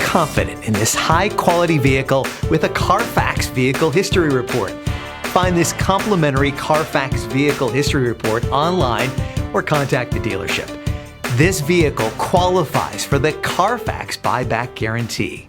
confident in this high-quality vehicle with a Carfax Vehicle History Report. Find this complimentary Carfax Vehicle History Report online or contact the dealership. This vehicle qualifies for the Carfax Buyback Guarantee.